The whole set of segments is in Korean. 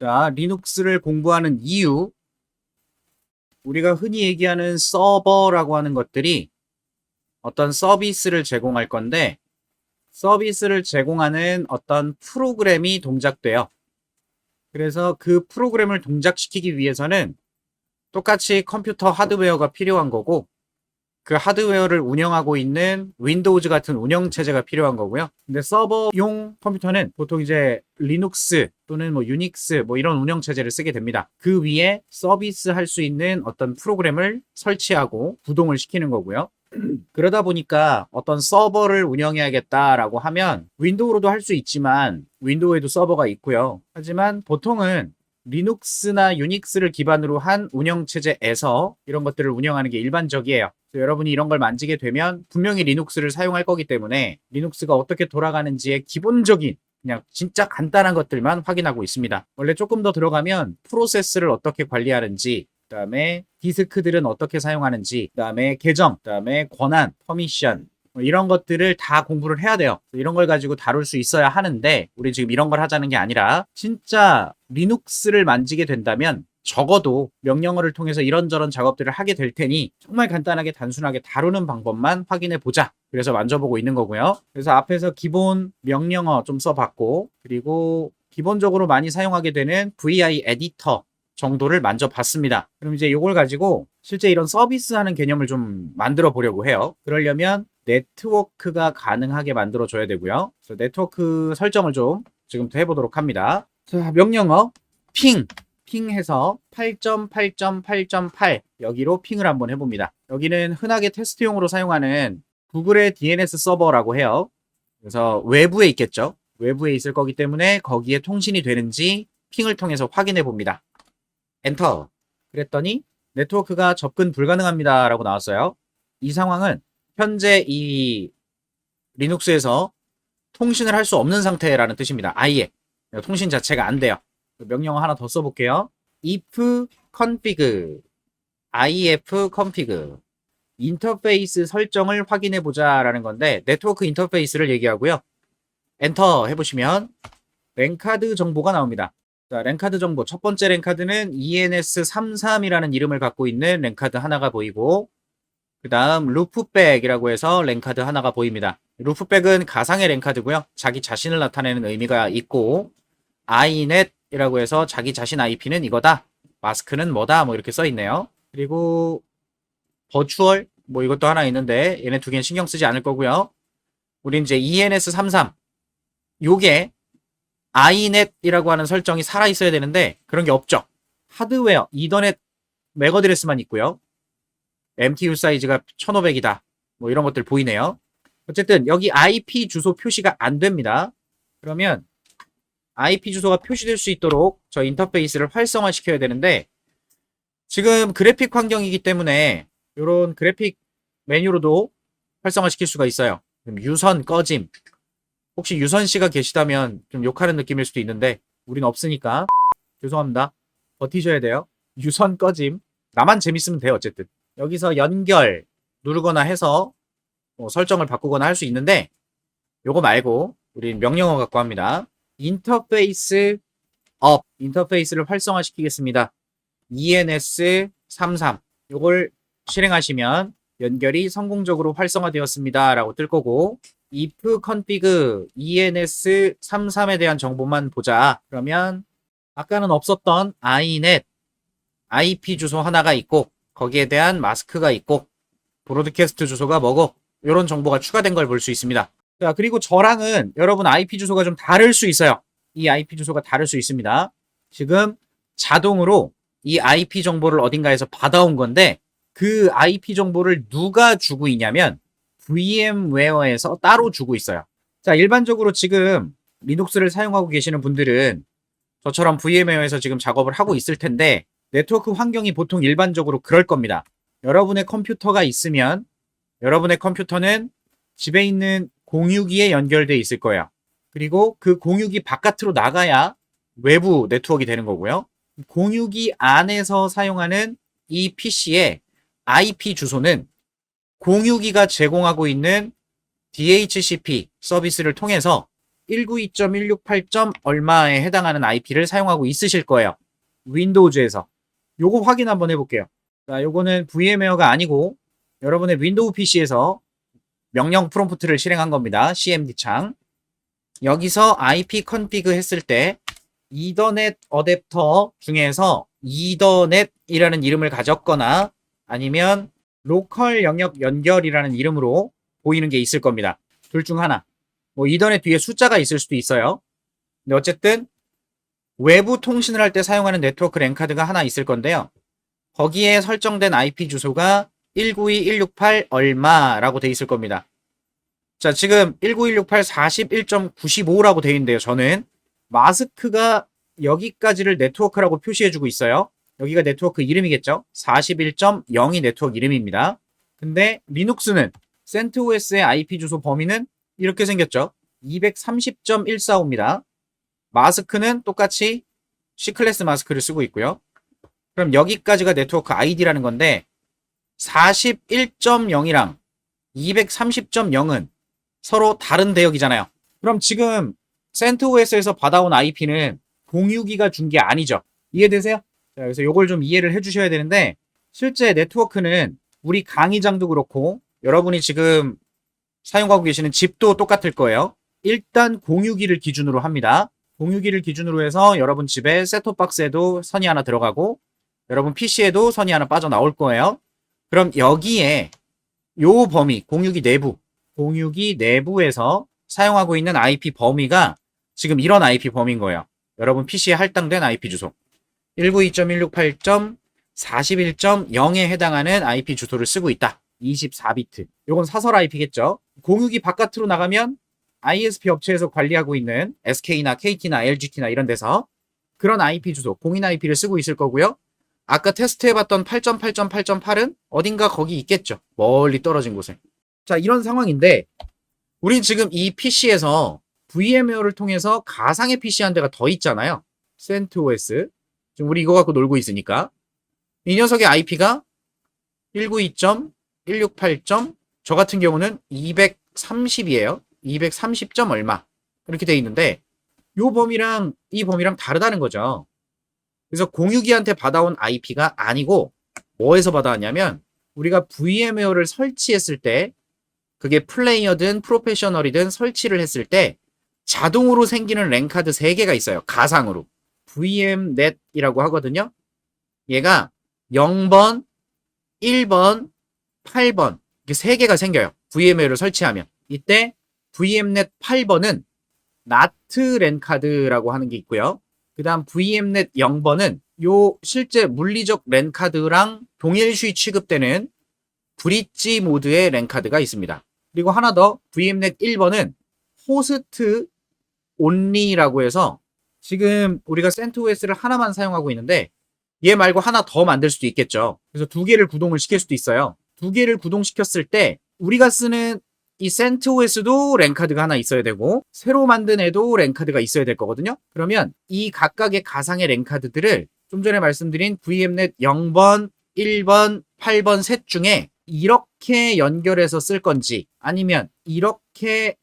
자, 리눅스를 공부하는 이유, 우리가 흔히 얘기하는 서버라고 하는 것들이 어떤 서비스를 제공할 건데, 서비스를 제공하는 어떤 프로그램이 동작돼요. 그래서 그 프로그램을 동작시키기 위해서는 똑같이 컴퓨터 하드웨어가 필요한 거고, 그 하드웨어를 운영하고 있는 윈도우즈 같은 운영체제가 필요한 거고요. 근데 서버용 컴퓨터는 보통 이제 리눅스 또는 뭐 유닉스 뭐 이런 운영체제를 쓰게 됩니다. 그 위에 서비스 할 수 있는 어떤 프로그램을 설치하고 구동을 시키는 거고요. 그러다 보니까 어떤 서버를 운영해야겠다라고 하면 윈도우로도 할 수 있지만 윈도우에도 서버가 있고요. 하지만 보통은 리눅스나 유닉스를 기반으로 한 운영체제에서 이런 것들을 운영하는 게 일반적이에요. 여러분이 이런 걸 만지게 되면 분명히 리눅스를 사용할 거기 때문에 리눅스가 어떻게 돌아가는지의 기본적인 그냥 진짜 간단한 것들만 확인하고 있습니다. 원래 조금 더 들어가면 프로세스를 어떻게 관리하는지, 그다음에 디스크들은 어떻게 사용하는지, 그다음에 계정, 그다음에 권한, 퍼미션 이런 것들을 다 공부를 해야 돼요. 이런 걸 가지고 다룰 수 있어야 하는데 우리 지금 이런 걸 하자는 게 아니라 진짜 리눅스를 만지게 된다면 적어도 명령어를 통해서 이런저런 작업들을 하게 될 테니 정말 간단하게 단순하게 다루는 방법만 확인해 보자. 그래서 만져보고 있는 거고요. 그래서 앞에서 기본 명령어 좀 써봤고, 그리고 기본적으로 많이 사용하게 되는 VI 에디터 정도를 만져봤습니다. 그럼 이제 이걸 가지고 실제 이런 서비스하는 개념을 좀 만들어 보려고 해요. 그러려면 네트워크가 가능하게 만들어 줘야 되고요. 그래서 네트워크 설정을 좀 지금부터 해보도록 합니다. 자, 명령어 핑해서 8.8.8.8 여기로 핑을 한번 해봅니다. 여기는 흔하게 테스트용으로 사용하는 구글의 DNS 서버라고 해요. 그래서 외부에 있겠죠. 외부에 있을 거기 때문에 거기에 통신이 되는지 핑을 통해서 확인해 봅니다. 엔터. 그랬더니 네트워크가 접근 불가능합니다 라고 나왔어요. 이 상황은 현재 이 리눅스에서 통신을 할 수 없는 상태라는 뜻입니다. 아예 통신 자체가 안 돼요. 명령어 하나 더 써볼게요. if config 인터페이스 설정을 확인해 보자 라는 건데, 네트워크 인터페이스를 얘기하고요. 엔터 해보시면 랜카드 정보가 나옵니다. 자, 랜카드 정보 첫 번째 랜카드는 ENS33이라는 이름을 갖고 있는 랜카드 하나가 보이고, 그 다음 루프백이라고 해서 랜카드 하나가 보입니다. 루프백은 가상의 랜카드고요. 자기 자신을 나타내는 의미가 있고, iNet이라고 해서 자기 자신 IP는 이거다. 마스크는 뭐다. 뭐 이렇게 써 있네요. 그리고 버추얼 뭐 이것도 하나 있는데 얘네 두 개는 신경 쓰지 않을 거고요. 우린 이제 ENS33 요게 iNet이라고 하는 설정이 살아 있어야 되는데 그런 게 없죠. 하드웨어 이더넷 맥어드레스만 있고요. MTU 사이즈가 1500이다. 뭐 이런 것들 보이네요. 어쨌든 여기 IP 주소 표시가 안 됩니다. 그러면 IP 주소가 표시될 수 있도록 저 인터페이스를 활성화시켜야 되는데, 지금 그래픽 환경이기 때문에 이런 그래픽 메뉴로도 활성화시킬 수가 있어요. 유선 꺼짐. 혹시 유선 씨가 계시다면 좀 욕하는 느낌일 수도 있는데 우린 없으니까 죄송합니다. 버티셔야 돼요. 유선 꺼짐. 나만 재밌으면 돼요. 어쨌든 여기서 연결 누르거나 해서 설정을 바꾸거나 할 수 있는데, 요거 말고 우린 명령어 갖고 합니다. 인터페이스 업, 인터페이스를 활성화시키겠습니다. ENS33 요걸 실행하시면 연결이 성공적으로 활성화되었습니다 라고 뜰 거고, if config ENS33에 대한 정보만 보자. 그러면 아까는 없었던 iNet IP 주소 하나가 있고 거기에 대한 마스크가 있고 브로드캐스트 주소가 뭐고 이런 정보가 추가된 걸 볼 수 있습니다. 자, 그리고 저랑은 여러분 IP 주소가 좀 다를 수 있어요. 이 IP 주소가 다를 수 있습니다. 지금 자동으로 이 IP 정보를 어딘가에서 받아온 건데 그 IP 정보를 누가 주고 있냐면 VMware에서 따로 주고 있어요. 자, 일반적으로 지금 리눅스를 사용하고 계시는 분들은 저처럼 VMware에서 지금 작업을 하고 있을 텐데 네트워크 환경이 보통 일반적으로 그럴 겁니다. 여러분의 컴퓨터가 있으면 여러분의 컴퓨터는 집에 있는 공유기에 연결돼 있을 거예요. 그리고 그 공유기 바깥으로 나가야 외부 네트워크가 되는 거고요. 공유기 안에서 사용하는 이 PC의 IP 주소는 공유기가 제공하고 있는 DHCP 서비스를 통해서 192.168. 얼마에 해당하는 IP를 사용하고 있으실 거예요. 윈도우즈에서. 요거 확인 한번 해볼게요. 자, 요거는 VMware가 아니고 여러분의 윈도우 PC에서 명령 프롬프트를 실행한 겁니다. CMD 창. 여기서 IP 컨피그 했을 때 이더넷 어댑터 중에서 이더넷이라는 이름을 가졌거나 아니면 로컬 영역 연결이라는 이름으로 보이는 게 있을 겁니다. 둘 중 하나. 뭐 이더넷 뒤에 숫자가 있을 수도 있어요. 근데 어쨌든 외부 통신을 할 때 사용하는 네트워크 랜카드가 하나 있을 건데요. 거기에 설정된 IP 주소가 192.168 얼마라고 돼 있을 겁니다. 자, 지금 19168 41.95라고 돼 있는데요. 저는 마스크가 여기까지를 네트워크라고 표시해주고 있어요. 여기가 네트워크 이름이겠죠? 41.0이 네트워크 이름입니다. 근데 리눅스는 CentOS의 IP 주소 범위는 이렇게 생겼죠? 230.145입니다. 마스크는 똑같이 C클래스 마스크를 쓰고 있고요. 그럼 여기까지가 네트워크 ID라는 건데 41.0이랑 230.0은 서로 다른 대역이잖아요. 그럼 지금 CentOS에서 받아온 IP는 공유기가 준 게 아니죠. 이해되세요? 자, 그래서 이걸 좀 이해를 해주셔야 되는데 실제 네트워크는 우리 강의장도 그렇고 여러분이 지금 사용하고 계시는 집도 똑같을 거예요. 일단 공유기를 기준으로 합니다. 공유기를 기준으로 해서 여러분 집에 셋톱박스에도 선이 하나 들어가고 여러분 PC에도 선이 하나 빠져나올 거예요. 그럼 여기에 요 범위, 공유기 내부에서 사용하고 있는 IP 범위가 지금 이런 IP 범위인 거예요. 여러분 PC에 할당된 IP 주소 192.168.41.0에 해당하는 IP 주소를 쓰고 있다. 24비트. 요건 사설 IP겠죠. 공유기 바깥으로 나가면 ISP 업체에서 관리하고 있는 SK나 KT나 LGT나 이런 데서 그런 IP 주소, 공인 IP를 쓰고 있을 거고요. 아까 테스트해봤던 8.8.8.8은 어딘가 거기 있겠죠. 멀리 떨어진 곳에. 자, 이런 상황인데 우린 지금 이 PC에서 VMware를 통해서 가상의 PC 한 대가 더 있잖아요. CentOS. 지금 우리 이거 갖고 놀고 있으니까. 이 녀석의 IP가 192.168. 저 같은 경우는 230이에요. 230. 얼마. 이렇게 돼 있는데 요 범위랑 이 범위랑 다르다는 거죠. 그래서 공유기한테 받아온 IP가 아니고 뭐에서 받아왔냐면 우리가 VMware를 설치했을 때 그게 플레이어든 프로페셔널이든 설치를 했을 때 자동으로 생기는 랜카드 3개가 있어요. 가상으로. VMNet이라고 하거든요. 얘가 0번, 1번, 8번 이렇게 3개가 생겨요. VMware를 설치하면. 이때 VMNet 8번은 NAT 랜카드라고 하는 게 있고요. 그 다음 VMNet 0번은 요 실제 물리적 랜카드랑 동일시 취급되는 브릿지 모드의 랜카드가 있습니다. 그리고 하나 더 VMNet 1번은 호스트 온리라고 해서 지금 우리가 CentOS를 하나만 사용하고 있는데 얘 말고 하나 더 만들 수도 있겠죠. 그래서 2개를 구동을 시킬 수도 있어요. 2개를 구동시켰을 때 우리가 쓰는 이 CentOS도 랜카드가 하나 있어야 되고 새로 만든 애도 랜카드가 있어야 될 거거든요. 그러면 이 각각의 가상의 랜카드들을 좀 전에 말씀드린 VMNet 0번, 1번, 8번 셋 중에 이렇게 연결해서 쓸 건지 아니면 이렇게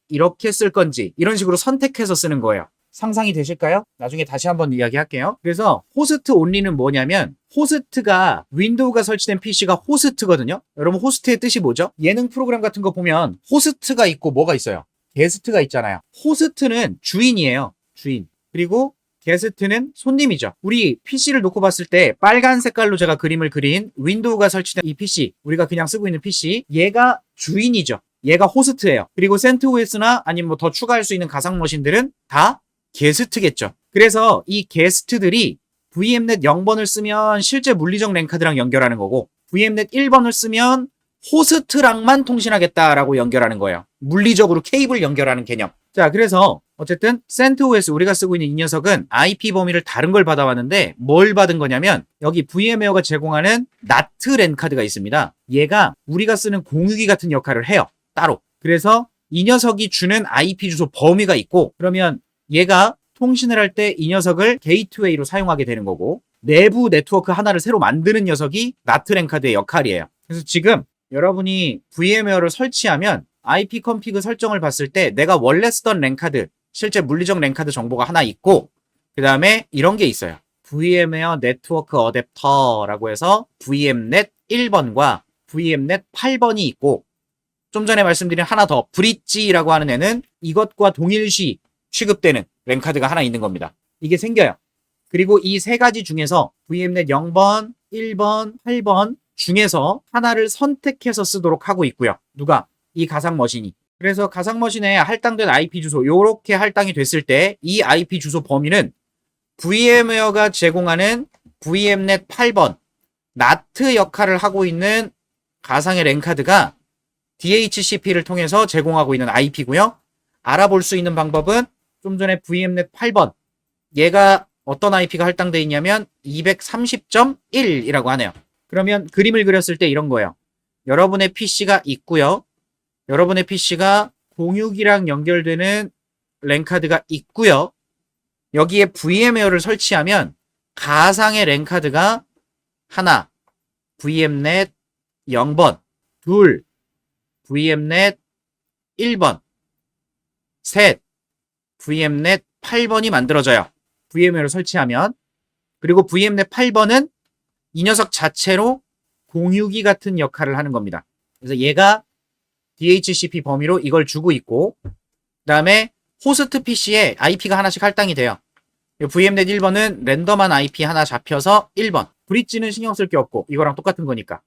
쓸 건지 이런 식으로 선택해서 쓰는 거예요. 상상이 되실까요? 나중에 다시 한번 이야기할게요. 그래서 호스트 온리는 뭐냐면 호스트가 윈도우가 설치된 PC가 호스트거든요. 여러분 호스트의 뜻이 뭐죠? 예능 프로그램 같은 거 보면 호스트가 있고 뭐가 있어요? 게스트가 있잖아요. 호스트는 주인이에요. 주인. 그리고 게스트는 손님이죠. 우리 PC를 놓고 봤을 때 빨간 색깔로 제가 그림을 그린 윈도우가 설치된 이 PC, 우리가 그냥 쓰고 있는 PC, 얘가 주인이죠. 얘가 호스트예요. 그리고 CentOS나 아니면 뭐 더 추가할 수 있는 가상 머신들은 다 게스트겠죠. 그래서 이 게스트들이 VMNet 0번을 쓰면 실제 물리적 랜카드랑 연결하는 거고 VMNet 1번을 쓰면 호스트랑만 통신하겠다라고 연결하는 거예요. 물리적으로 케이블 연결하는 개념. 자, 그래서 어쨌든 CentOS 우리가 쓰고 있는 이 녀석은 IP 범위를 다른 걸 받아왔는데 뭘 받은 거냐면 여기 VMware가 제공하는 NAT 랜카드가 있습니다. 얘가 우리가 쓰는 공유기 같은 역할을 해요. 따로. 그래서 이 녀석이 주는 IP 주소 범위가 있고 그러면 얘가 통신을 할 때 이 녀석을 게이트웨이로 사용하게 되는 거고 내부 네트워크 하나를 새로 만드는 녀석이 NAT 랜카드의 역할이에요. 그래서 지금 여러분이 VMware를 설치하면 IP 컨피그 설정을 봤을 때 내가 원래 쓰던 랜카드 실제 물리적 랜카드 정보가 하나 있고, 그 다음에 이런 게 있어요. VM웨어 네트워크 어댑터라고 해서 VMnet 1번과 VMnet 8번이 있고, 좀 전에 말씀드린 하나 더 브릿지라고 하는 애는 이것과 동일시 취급되는 랜카드가 하나 있는 겁니다. 이게 생겨요. 그리고 이 세 가지 중에서 VMnet 0번, 1번, 8번 중에서 하나를 선택해서 쓰도록 하고 있고요. 누가? 이 가상 머신이. 그래서 가상 머신에 할당된 IP 주소, 요렇게 할당이 됐을 때 이 IP 주소 범위는 VM웨어가 제공하는 VMnet 8번 NAT 역할을 하고 있는 가상의 랜카드가 DHCP를 통해서 제공하고 있는 IP고요. 알아볼 수 있는 방법은 좀 전에 VMnet 8번, 얘가 어떤 IP가 할당되어 있냐면 230.1이라고 하네요. 그러면 그림을 그렸을 때 이런 거예요. 여러분의 PC가 있고요. 여러분의 PC가 공유기랑 연결되는 랜카드가 있고요. 여기에 VM웨어를 설치하면 가상의 랜카드가 하나, VMnet 0번, 둘, VMnet 1번, 셋, VMnet 8번이 만들어져요. VM웨어를 설치하면. 그리고 VMnet 8번은 이 녀석 자체로 공유기 같은 역할을 하는 겁니다. 그래서 얘가 DHCP 범위로 이걸 주고 있고, 그 다음에 호스트 PC에 IP가 하나씩 할당이 돼요. VMnet 1번은 랜덤한 IP 하나 잡혀서 1번. 브릿지는 신경 쓸 게 없고 이거랑 똑같은 거니까.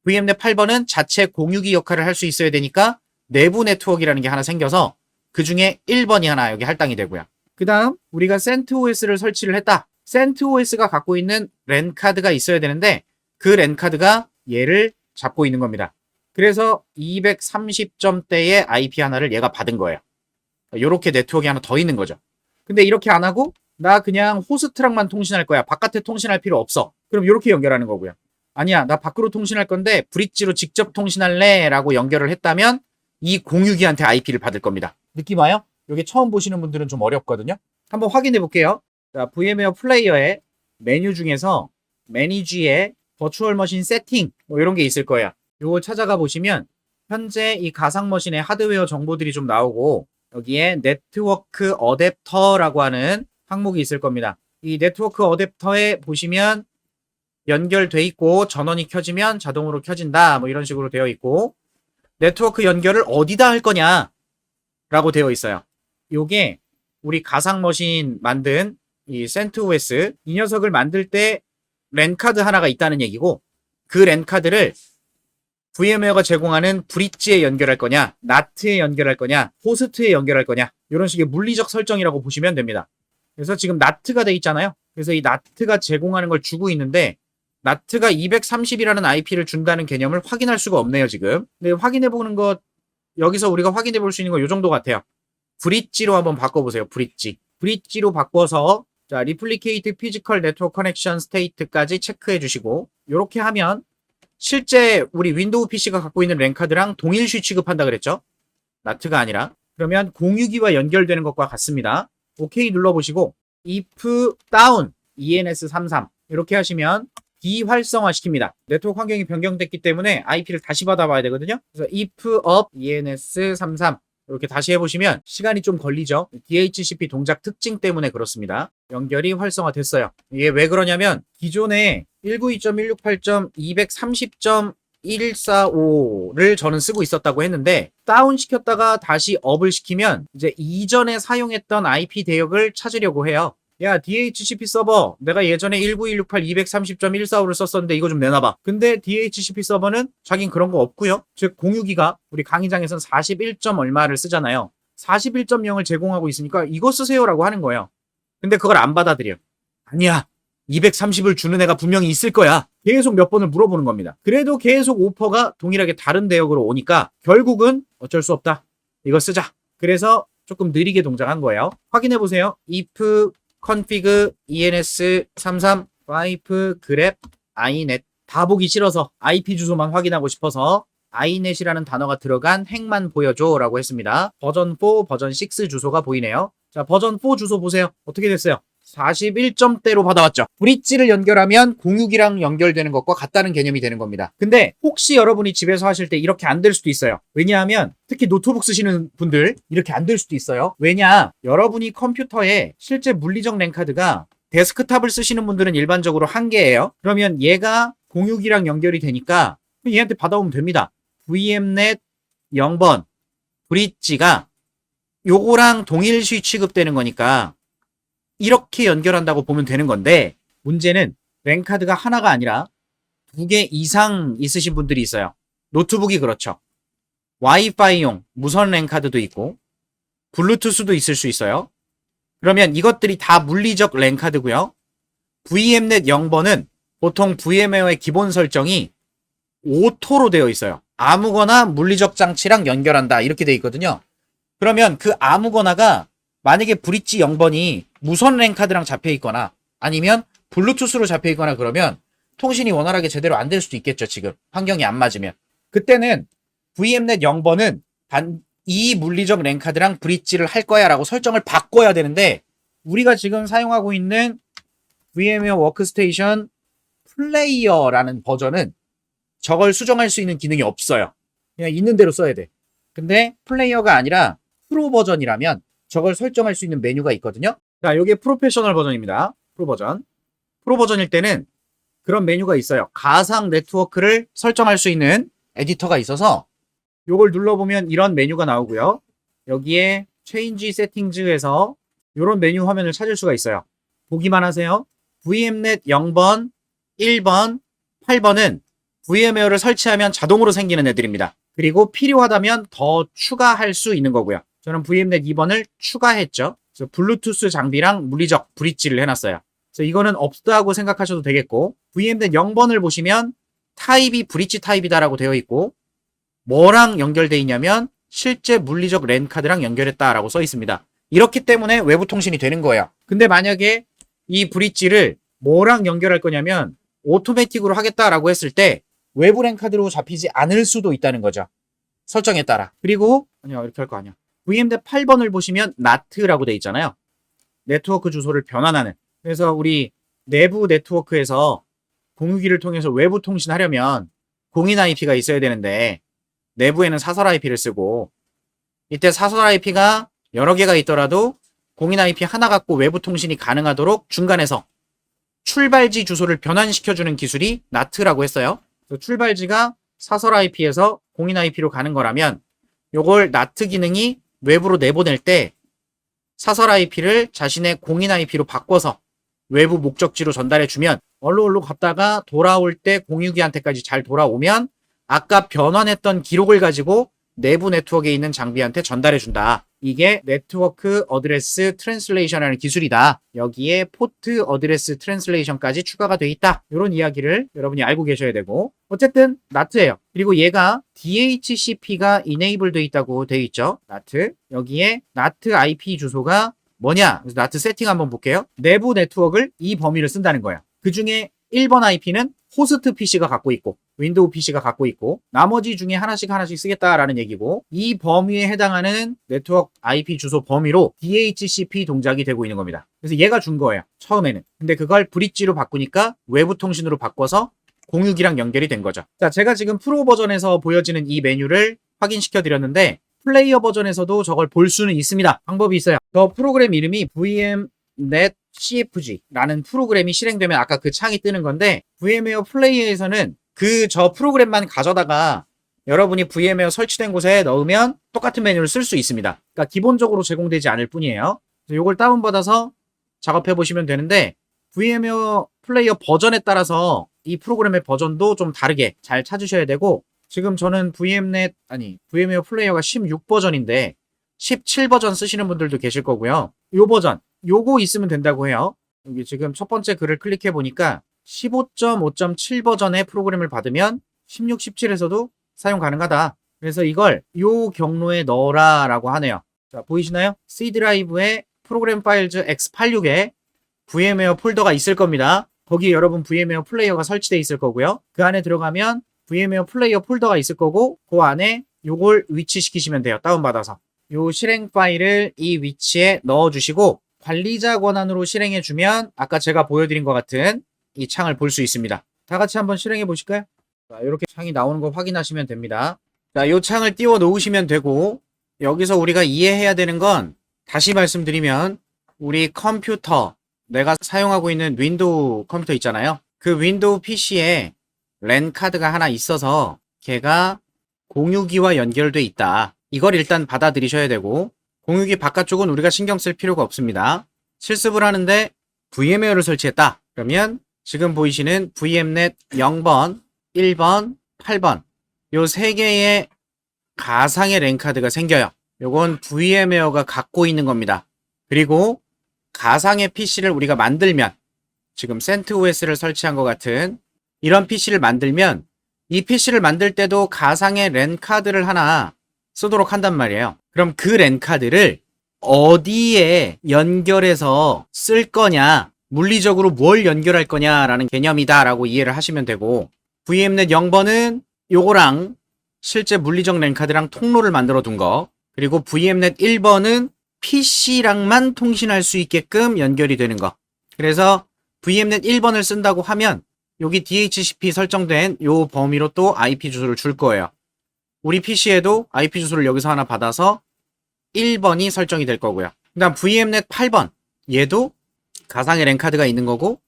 VMnet 8번은 자체 공유기 역할을 할 수 있어야 되니까 내부 네트워크라는 게 하나 생겨서 그 중에 1번이 하나 여기 할당이 되고요. 그 다음 우리가 CentOS를 설치를 했다. CentOS가 갖고 있는 랜카드가 있어야 되는데 그 랜카드가 얘를 잡고 있는 겁니다. 그래서 230점대의 IP 하나를 얘가 받은 거예요. 요렇게 네트워크가 하나 더 있는 거죠. 근데 이렇게 안 하고 나 그냥 호스트랑만 통신할 거야. 바깥에 통신할 필요 없어. 그럼 이렇게 연결하는 거고요. 아니야, 나 밖으로 통신할 건데 브릿지로 직접 통신할래 라고 연결을 했다면 이 공유기한테 IP를 받을 겁니다. 느낌 와요? 이게 처음 보시는 분들은 좀 어렵거든요. 한번 확인해 볼게요. 자, VM웨어 플레이어의 메뉴 중에서 매니지에 버추얼 머신 세팅 뭐 이런 게 있을 거예요. 요거 찾아가 보시면 현재 이 가상 머신의 하드웨어 정보들이 좀 나오고 여기에 네트워크 어댑터라고 하는 항목이 있을 겁니다. 이 네트워크 어댑터에 보시면 연결돼 있고 전원이 켜지면 자동으로 켜진다 뭐 이런 식으로 되어 있고 네트워크 연결을 어디다 할 거냐 라고 되어 있어요. 요게 우리 가상 머신 만든 이 CentOS 이 녀석을 만들 때 랜카드 하나가 있다는 얘기고 그 랜카드를 VM웨어가 제공하는 브릿지에 연결할 거냐, NAT에 연결할 거냐, 호스트에 연결할 거냐 이런 식의 물리적 설정이라고 보시면 됩니다. 그래서 지금 NAT가 돼 있잖아요. 그래서 이 NAT가 제공하는 걸 주고 있는데 NAT가 230이라는 IP를 준다는 개념을 확인할 수가 없네요, 지금. 근데 확인해 보는 것 여기서 우리가 확인해 볼 수 있는 거 요 정도 같아요. 브릿지로 한번 바꿔보세요. 브릿지. 브릿지로 바꿔서 자, Replicate Physical Network Connection State까지 체크해 주시고 이렇게 하면 실제 우리 윈도우 PC가 갖고 있는 랜카드랑 동일시 취급한다 그랬죠? NAT가 아니라. 그러면 공유기와 연결되는 것과 같습니다. OK 눌러보시고 if down ENS33 이렇게 하시면 비활성화 시킵니다. 네트워크 환경이 변경됐기 때문에 IP를 다시 받아봐야 되거든요. 그래서 if up ENS33 이렇게 다시 해보시면 시간이 좀 걸리죠. DHCP 동작 특징 때문에 그렇습니다. 연결이 활성화됐어요. 이게 왜 그러냐면 기존에 192.168.230.145를 저는 쓰고 있었다고 했는데 다운 시켰다가 다시 업을 시키면 이제 이전에 사용했던 IP 대역을 찾으려고 해요. 야, DHCP 서버 내가 예전에 192.168.230.145를 썼었는데 이거 좀 내놔봐. 근데 DHCP 서버는 자긴 그런 거 없고요. 즉 공유기가 우리 강의장에선 41. 얼마를 쓰잖아요. 41.0을 제공하고 있으니까 이거 쓰세요라고 하는 거예요. 근데 그걸 안 받아들여. 아니야, 230을 주는 애가 분명히 있을 거야. 계속 몇 번을 물어보는 겁니다. 그래도 계속 오퍼가 동일하게 다른 대역으로 오니까 결국은 어쩔 수 없다, 이거 쓰자. 그래서 조금 느리게 동작한 거예요. 확인해 보세요. if config ENS33 pipe grep inet 다 보기 싫어서 IP 주소만 확인하고 싶어서 inet이라는 단어가 들어간 핵만 보여줘 라고 했습니다. 버전 4, 버전 6 주소가 보이네요. 자, 버전 4 주소 보세요. 어떻게 됐어요? 41점대로 받아왔죠. 브릿지를 연결하면 공유기랑 연결되는 것과 같다는 개념이 되는 겁니다. 근데 혹시 여러분이 집에서 하실 때 이렇게 안 될 수도 있어요. 왜냐하면 특히 노트북 쓰시는 분들 이렇게 안 될 수도 있어요. 왜냐? 여러분이 컴퓨터에 실제 물리적 랜카드가 데스크탑을 쓰시는 분들은 일반적으로 한 개예요. 그러면 얘가 공유기랑 연결이 되니까 얘한테 받아오면 됩니다. VMnet 0번 브릿지가 요거랑 동일시 취급되는 거니까 이렇게 연결한다고 보면 되는 건데, 문제는 랜카드가 하나가 아니라 2개 이상 있으신 분들이 있어요. 노트북이 그렇죠. 와이파이용 무선 랜카드도 있고 블루투스도 있을 수 있어요. 그러면 이것들이 다 물리적 랜카드고요. VMnet 0번은 보통 VMware의 기본 설정이 오토로 되어 있어요. 아무거나 물리적 장치랑 연결한다 이렇게 되어 있거든요. 그러면 그 아무거나가 만약에 브릿지 0번이 무선 랜카드랑 잡혀 있거나 아니면 블루투스로 잡혀 있거나 그러면 통신이 원활하게 제대로 안 될 수도 있겠죠. 지금 환경이 안 맞으면. 그때는 VMnet 0번은 이 물리적 랜카드랑 브릿지를 할 거야 라고 설정을 바꿔야 되는데, 우리가 지금 사용하고 있는 VMware 워크스테이션 플레이어라는 버전은 저걸 수정할 수 있는 기능이 없어요. 그냥 있는 대로 써야 돼. 근데 플레이어가 아니라 프로 버전이라면 저걸 설정할 수 있는 메뉴가 있거든요. 자, 이게 프로페셔널 버전입니다. 프로 버전. 프로 버전일 때는 그런 메뉴가 있어요. 가상 네트워크를 설정할 수 있는 에디터가 있어서 요걸 눌러보면 이런 메뉴가 나오고요. 여기에 Change Settings에서 이런 메뉴 화면을 찾을 수가 있어요. 보기만 하세요. VMnet 0번, 1번, 8번은 VMware를 설치하면 자동으로 생기는 애들입니다. 그리고 필요하다면 더 추가할 수 있는 거고요. 저는 VMnet 2번을 추가했죠. 그래서 블루투스 장비랑 물리적 브릿지를 해놨어요. 그래서 이거는 없다고 생각하셔도 되겠고, VMnet 0번을 보시면 타입이 브릿지 타입이다라고 되어 있고, 뭐랑 연결되어 있냐면 실제 물리적 랜 카드랑 연결했다라고 써 있습니다. 이렇기 때문에 외부 통신이 되는 거예요. 근데 만약에 이 브릿지를 뭐랑 연결할 거냐면 오토매틱으로 하겠다라고 했을 때 외부 랜 카드로 잡히지 않을 수도 있다는 거죠. 설정에 따라. 그리고 아니요, 이렇게 할 거 아니야. VMnet 8번을 보시면 NAT라고 되어 있잖아요. 네트워크 주소를 변환하는. 그래서 우리 내부 네트워크에서 공유기를 통해서 외부 통신하려면 공인 IP가 있어야 되는데 내부에는 사설 IP를 쓰고, 이때 사설 IP가 여러 개가 있더라도 공인 IP 하나 갖고 외부 통신이 가능하도록 중간에서 출발지 주소를 변환시켜주는 기술이 NAT라고 했어요. 출발지가 사설 IP에서 공인 IP로 가는 거라면 요걸 NAT 기능이 외부로 내보낼 때 사설 IP를 자신의 공인 IP로 바꿔서 외부 목적지로 전달해주면 얼로 갔다가 돌아올 때 공유기한테까지 잘 돌아오면 아까 변환했던 기록을 가지고 내부 네트워크에 있는 장비한테 전달해준다. 이게 네트워크 어드레스 트랜슬레이션이라는 기술이다. 여기에 포트 어드레스 트랜슬레이션까지 추가가 돼 있다. 이런 이야기를 여러분이 알고 계셔야 되고, 어쨌든 NAT예요. 그리고 얘가 DHCP가 이네이블 돼 있다고 돼 있죠. NAT. 여기에 NAT IP 주소가 뭐냐? 그래서 NAT 세팅 한번 볼게요. 내부 네트워크를 이 범위를 쓴다는 거야. 그 중에 1번 IP는 호스트 PC가 갖고 있고 윈도우 PC가 갖고 있고 나머지 중에 하나씩 쓰겠다라는 얘기고, 이 범위에 해당하는 네트워크 IP 주소 범위로 DHCP 동작이 되고 있는 겁니다. 그래서 얘가 준 거예요, 처음에는. 근데 그걸 브릿지로 바꾸니까 외부 통신으로 바꿔서 공유기랑 연결이 된 거죠. 자, 제가 지금 프로 버전에서 보여지는 이 메뉴를 확인시켜 드렸는데 플레이어 버전에서도 저걸 볼 수는 있습니다. 방법이 있어요. 저 프로그램 이름이 VMnet CFG라는 프로그램이 실행되면 아까 그 창이 뜨는 건데, VMware 플레이어에서는 저 프로그램만 가져다가 여러분이 VMware 설치된 곳에 넣으면 똑같은 메뉴를 쓸 수 있습니다. 그러니까 기본적으로 제공되지 않을 뿐이에요. 이걸 다운받아서 작업해 보시면 되는데, VMware 플레이어 버전에 따라서 이 프로그램의 버전도 좀 다르게 잘 찾으셔야 되고, 지금 저는 VMware 플레이어가 16버전인데 17버전 쓰시는 분들도 계실 거고요. 요 버전, 요거 있으면 된다고 해요. 여기 지금 첫 번째 글을 클릭해 보니까 15.5.7 버전의 프로그램을 받으면 16, 17에서도 사용 가능하다. 그래서 이걸 요 경로에 넣어라 라고 하네요. 자, 보이시나요? C 드라이브에 프로그램 파일즈 X86에 VMware 폴더가 있을 겁니다. 거기에 여러분 VMware 플레이어가 설치되어 있을 거고요. 그 안에 들어가면 VMware 플레이어 폴더가 있을 거고, 그 안에 요걸 위치시키시면 돼요. 다운받아서 요 실행 파일을 이 위치에 넣어주시고 관리자 권한으로 실행해주면 아까 제가 보여드린 것 같은 이 창을 볼 수 있습니다. 다 같이 한번 실행해 보실까요? 자, 이렇게 창이 나오는 거 확인하시면 됩니다. 자, 이 창을 띄워 놓으시면 되고, 여기서 우리가 이해해야 되는 건 다시 말씀드리면 우리 컴퓨터, 내가 사용하고 있는 윈도우 컴퓨터 있잖아요. 그 윈도우 PC에 랜 카드가 하나 있어서 걔가 공유기와 연결돼 있다. 이걸 일단 받아들이셔야 되고, 공유기 바깥쪽은 우리가 신경 쓸 필요가 없습니다. 실습을 하는데 VMware를 설치했다. 그러면 지금 보이시는 VMnet 0번, 1번, 8번 요 세 개의 가상의 랜 카드가 생겨요. 요건 VMware가 갖고 있는 겁니다. 그리고 가상의 PC를 우리가 만들면, 지금 CentOS를 설치한 것 같은 이런 PC를 만들면 이 PC를 만들 때도 가상의 랜 카드를 하나 쓰도록 한단 말이에요. 그럼 그 랜 카드를 어디에 연결해서 쓸 거냐, 물리적으로 뭘 연결할 거냐라는 개념이다 라고 이해를 하시면 되고, VMnet 0번은 요거랑 실제 물리적 랜 카드랑 통로를 만들어 둔 거, 그리고 VMnet 1번은 PC랑만 통신할 수 있게끔 연결이 되는 거. 그래서 VMnet 1번을 쓴다고 하면 여기 DHCP 설정된 요 범위로 또 IP 주소를 줄 거예요. 우리 PC에도 IP 주소를 여기서 하나 받아서 1번이 설정이 될 거고요. 그 다음 VMnet 8번, 얘도 가상의 랜 카드가 있는 거고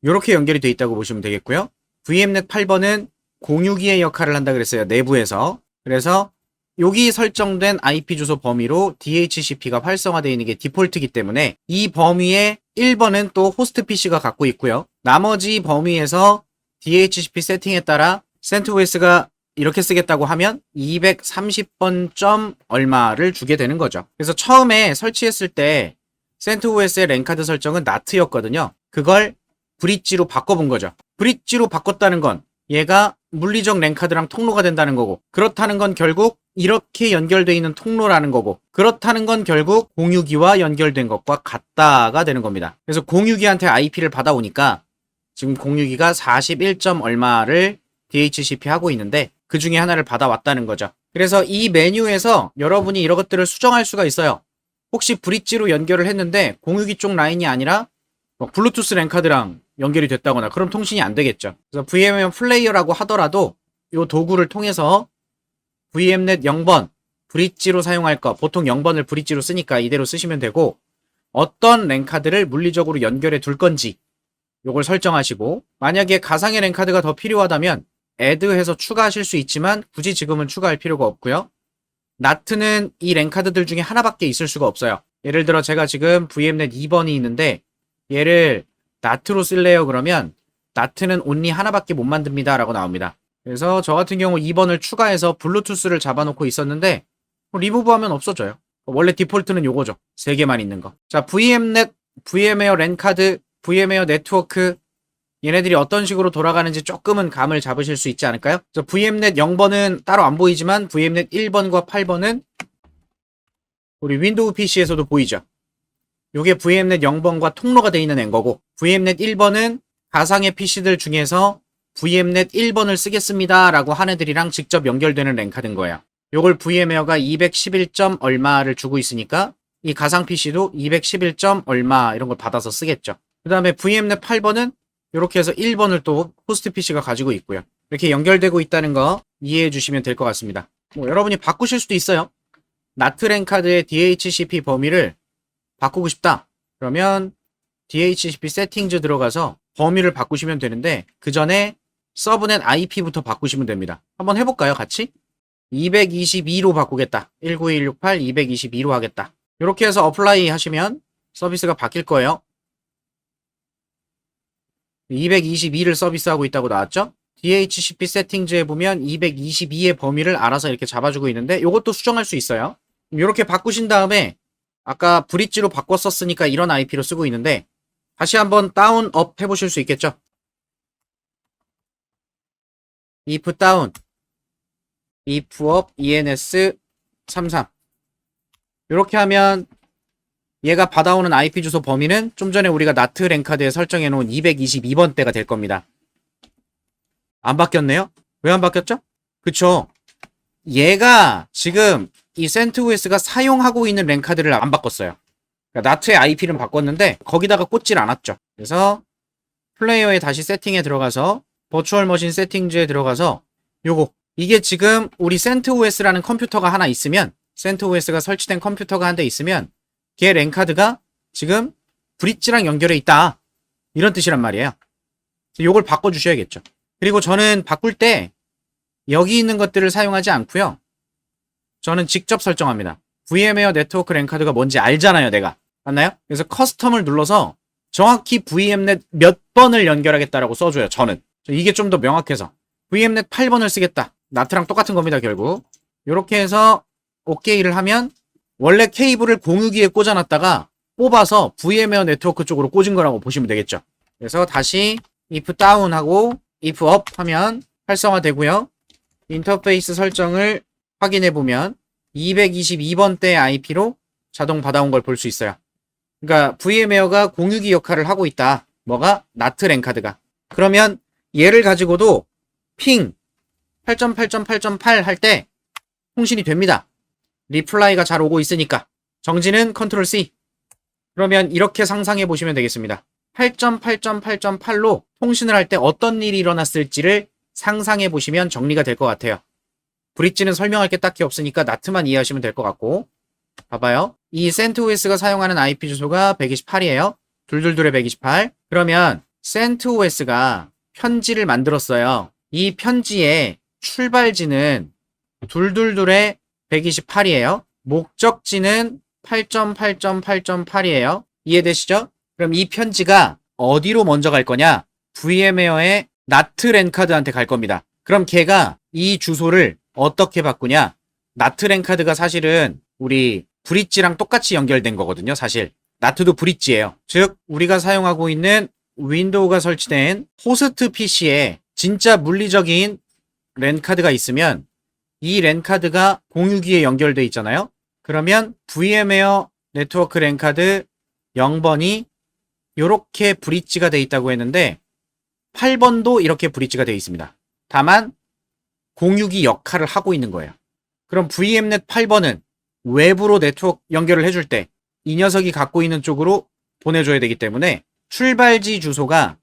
이렇게 연결이 돼 있다고 보시면 되겠고요. VMnet 8번은 공유기의 역할을 한다 그랬어요. 내부에서. 그래서 여기 설정된 IP 주소 범위로 DHCP가 활성화되어 있는 게 디폴트이기 때문에 이 범위에 1번은 또 호스트 PC가 갖고 있고요. 나머지 범위에서 DHCP 세팅에 따라 CentOS가 이렇게 쓰겠다고 하면 230번 점 얼마를 주게 되는 거죠. 그래서 처음에 설치했을 때 CentOS의 랜카드 설정은 NAT였거든요. 그걸 브릿지로 바꿔본 거죠. 브릿지로 바꿨다는 건 얘가 물리적 랜카드랑 통로가 된다는 거고, 그렇다는 건 결국 이렇게 연결되어 있는 통로라는 거고, 그렇다는 건 결국 공유기와 연결된 것과 같다가 되는 겁니다. 그래서 공유기한테 IP를 받아오니까 지금 공유기가 41. 얼마를 DHCP 하고 있는데 그 중에 하나를 받아왔다는 거죠. 그래서 이 메뉴에서 여러분이 이런 것들을 수정할 수가 있어요. 혹시 브릿지로 연결을 했는데 공유기 쪽 라인이 아니라 블루투스 랜카드랑 연결이 됐다거나 그럼 통신이 안 되겠죠. 그래서 VMware 플레이어라고 하더라도 이 도구를 통해서 VMnet 0번 브릿지로 사용할 거, 보통 0번을 브릿지로 쓰니까 이대로 쓰시면 되고, 어떤 랜카드를 물리적으로 연결해 둘 건지 요걸 설정하시고, 만약에 가상의 랜카드가 더 필요하다면 add해서 추가하실 수 있지만 굳이 지금은 추가할 필요가 없고요. NAT는 이 랜카드들 중에 하나밖에 있을 수가 없어요. 예를 들어 제가 지금 VMnet 2번이 있는데 얘를 NAT로 쓸래요? 그러면 NAT는 only 하나밖에 못 만듭니다 라고 나옵니다. 그래서 저 같은 경우 2번을 추가해서 블루투스를 잡아놓고 있었는데 리무브하면 없어져요. 원래 디폴트는 요거죠. 3개만 있는 거. 자, VMnet, VMware 랜카드, VMware 네트워크 얘네들이 어떤 식으로 돌아가는지 조금은 감을 잡으실 수 있지 않을까요? VMnet 0번은 따로 안 보이지만 VMnet 1번과 8번은 우리 윈도우 PC에서도 보이죠. 요게 VMnet 0번과 통로가 되어 있는 앵거고, VMnet 1번은 가상의 PC들 중에서 VMnet 1번을 쓰겠습니다 라고 한 애들이랑 직접 연결되는 랜카드인 거예요. 요걸 VMware가 211. 얼마를 주고 있으니까 이 가상 PC도 211. 얼마 이런 걸 받아서 쓰겠죠. 그 다음에 VMnet 8번은 이렇게 해서 1번을 또 호스트 PC가 가지고 있고요. 이렇게 연결되고 있다는 거 이해해 주시면 될 것 같습니다. 여러분이 바꾸실 수도 있어요. NAT 랜카드의 DHCP 범위를 바꾸고 싶다. 그러면 DHCP 세팅즈 들어가서 범위를 바꾸시면 되는데 그 전에 서브넷 IP부터 바꾸시면 됩니다. 한번 해볼까요? 같이? 222로 바꾸겠다. 192.168 222로 하겠다. 이렇게 해서 어플라이 하시면 서비스가 바뀔 거예요. 222를 서비스하고 있다고 나왔죠? DHCP 세팅즈에 보면 222의 범위를 알아서 이렇게 잡아주고 있는데 이것도 수정할 수 있어요. 이렇게 바꾸신 다음에 아까 브릿지로 바꿨었으니까 이런 IP로 쓰고 있는데 다시 한번 다운 업 해보실 수 있겠죠? if down if up ens 33 이렇게 하면 얘가 받아오는 IP 주소 범위는 좀 전에 우리가 NAT 랜카드에 설정해 놓은 222번대가 될 겁니다. 안 바뀌었네요? 왜 안 바뀌었죠? 그쵸? 얘가 지금 이 CentOS가 사용하고 있는 랜카드를 안 바꿨어요. 그러니까 나트의 IP는 바꿨는데 거기다가 꽂질 않았죠. 그래서 플레이어에 다시 세팅에 들어가서 버추얼 머신 세팅즈에 들어가서 요거 이게 지금 우리 CentOS라는 컴퓨터가 하나 있으면 CentOS가 설치된 컴퓨터가 한 대 있으면 걔 랜카드가 지금 브릿지랑 연결해 있다. 이런 뜻이란 말이에요. 요걸 바꿔주셔야겠죠. 그리고 저는 바꿀 때 여기 있는 것들을 사용하지 않고요. 저는 직접 설정합니다. VMware 네트워크 랜카드가 뭔지 알잖아요, 내가. 맞나요? 그래서 커스텀을 눌러서 정확히 VMnet 몇 번을 연결하겠다라고 써줘요, 저는. 이게 좀 더 명확해서. VMnet 8번을 쓰겠다. 나트랑 똑같은 겁니다, 결국. 이렇게 해서 OK를 하면 원래 케이블을 공유기에 꽂아놨다가 뽑아서 VMware 네트워크 쪽으로 꽂은 거라고 보시면 되겠죠. 그래서 다시 if down 하고 if up 하면 활성화되고요. 인터페이스 설정을 확인해 보면 222번대 IP로 자동 받아온 걸 볼 수 있어요. 그러니까 VMware가 공유기 역할을 하고 있다. 뭐가? 나트 랜카드가. 그러면 얘를 가지고도 핑 8.8.8.8 할 때 통신이 됩니다. 리플라이가 잘 오고 있으니까. 정지는 컨트롤 C. 그러면 이렇게 상상해 보시면 되겠습니다. 8.8.8.8로 통신을 할 때 어떤 일이 일어났을지를 상상해 보시면 정리가 될 것 같아요. 브릿지는 설명할 게 딱히 없으니까 나트만 이해하시면 될 것 같고. 봐봐요. 이 CentOS가 사용하는 IP 주소가 128이에요. 둘둘둘의 128. 그러면 CentOS가 편지를 만들었어요. 이 편지의 출발지는 둘둘둘의 128이에요. 목적지는 8.8.8.8이에요. 이해되시죠? 그럼 이 편지가 어디로 먼저 갈 거냐? VMware의 나트 랜카드한테 갈 겁니다. 그럼 걔가 이 주소를 어떻게 바꾸냐? 나트 랜카드가 사실은 우리 브릿지랑 똑같이 연결된 거거든요. 사실 나트도 브릿지예요. 즉 우리가 사용하고 있는 윈도우가 설치된 호스트 PC에 진짜 물리적인 랜카드가 있으면 이 랜카드가 공유기에 연결돼 있잖아요. 그러면 VMware 네트워크 랜카드 0번이 이렇게 브릿지가 돼 있다고 했는데 8번도 이렇게 브릿지가 돼 있습니다. 다만 공유기 역할을 하고 있는 거예요. 그럼 VMnet 8번은 외부로 네트워크 연결을 해줄 때 이 녀석이 갖고 있는 쪽으로 보내줘야 되기 때문에 출발지 주소가